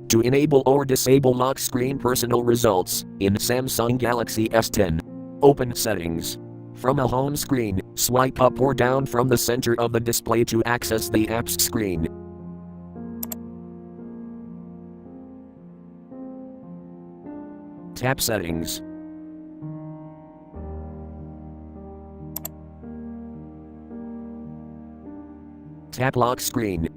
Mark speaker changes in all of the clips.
Speaker 1: To enable or disable lock screen personal results in Samsung Galaxy S10. Open Settings. From a home screen, swipe up or down from the center of the display to access the apps screen. Tap Settings. Tap Lock Screen.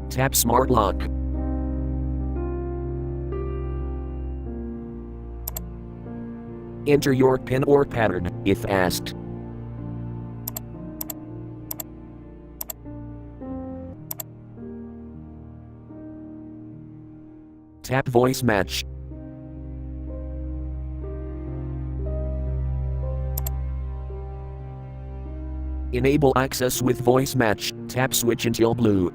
Speaker 1: Tap Smart Lock. Enter your PIN or pattern, if asked. Tap Voice Match. Enable access with voice match, tap switch until blue.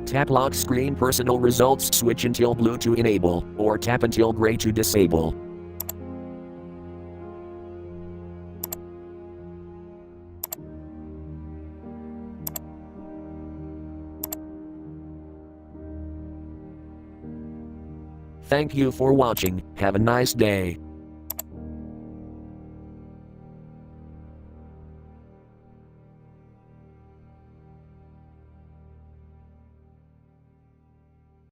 Speaker 1: Tap lock screen personal results switch until blue to enable, or tap until gray to disable. Thank you for watching, have a nice day.